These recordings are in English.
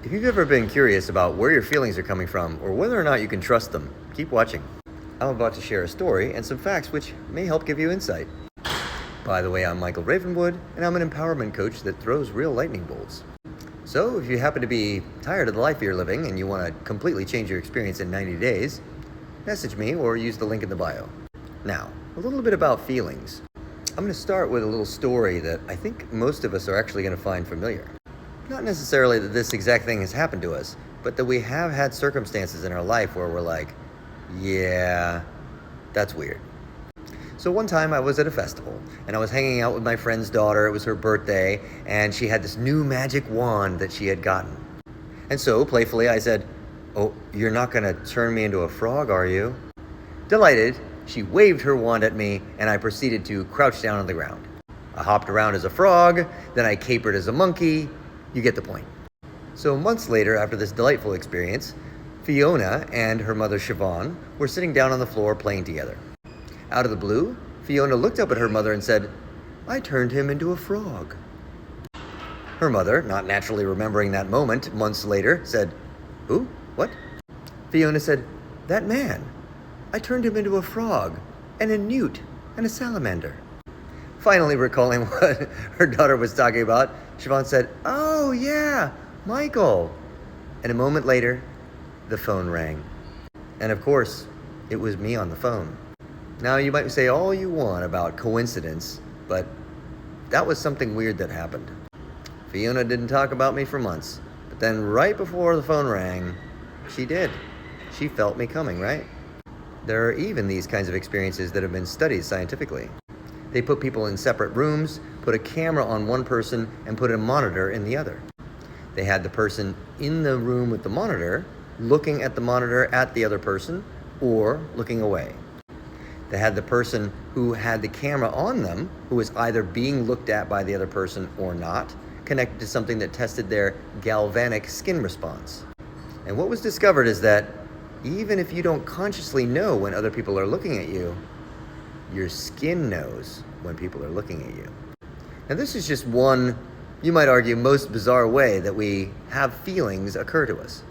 If you've ever been curious about where your feelings are coming from or whether or not you can trust them, keep watching. I'm about to share a story and some facts which may help give you insight. By the way, I'm Michael Ravenwood, and I'm an empowerment coach that throws real lightning bolts. So if you happen to be tired of the life you're living and you want to completely change your experience in 90 days, message me or use the link in the bio. Now, a little bit about feelings. I'm going to start with a little story that I think most of us are actually going to find familiar. Not necessarily that this exact thing has happened to us, but that we have had circumstances in our life where we're like, yeah, that's weird. So one time I was at a festival and I was hanging out with my friend's daughter. It was her birthday and she had this new magic wand that she had gotten. And so playfully I said, "Oh, you're not going to turn me into a frog, are you?" Delighted, she waved her wand at me and I proceeded to crouch down on the ground. I hopped around as a frog, then I capered as a monkey. You get the point. So months later, after this delightful experience, Fiona and her mother Siobhan were sitting down on the floor playing together. Out of the blue, Fiona looked up at her mother and said, "I turned him into a frog." Her mother, not naturally remembering that moment months later, said, "Who? What?" Fiona said, "That man. I turned him into a frog, and a newt, and a salamander." Finally recalling what her daughter was talking about, Siobhan said, "Oh yeah, Michael." And a moment later, the phone rang. And of course, it was me on the phone. Now you might say all you want about coincidence, but that was something weird that happened. Fiona didn't talk about me for months, but then right before the phone rang, she did. She felt me coming, right? There are even these kinds of experiences that have been studied scientifically. They put people in separate rooms, put a camera on one person, and put a monitor in the other. They had the person in the room with the monitor looking at the monitor at the other person or looking away. They had the person who had the camera on them, who was either being looked at by the other person or not, connected to something that tested their galvanic skin response. And what was discovered is that even if you don't consciously know when other people are looking at you, your skin knows when people are looking at you. Now this is just one, you might argue, most bizarre way that we have feelings occur to us.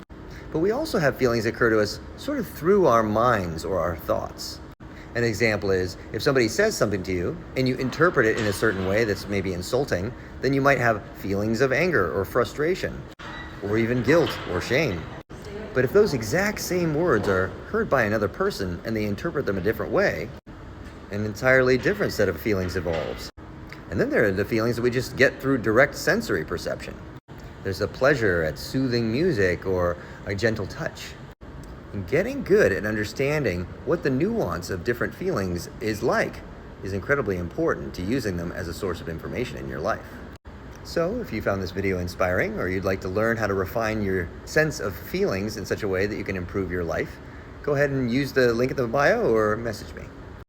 But we also have feelings occur to us sort of through our minds or our thoughts. An example is, if somebody says something to you and you interpret it in a certain way that's maybe insulting, then you might have feelings of anger or frustration, or even guilt or shame. But if those exact same words are heard by another person and they interpret them a different way, an entirely different set of feelings evolves. And then there are the feelings that we just get through direct sensory perception. There's a pleasure at soothing music or a gentle touch. And getting good at understanding what the nuance of different feelings is like is incredibly important to using them as a source of information in your life. So if you found this video inspiring or you'd like to learn how to refine your sense of feelings in such a way that you can improve your life, go ahead and use the link in the bio or message me.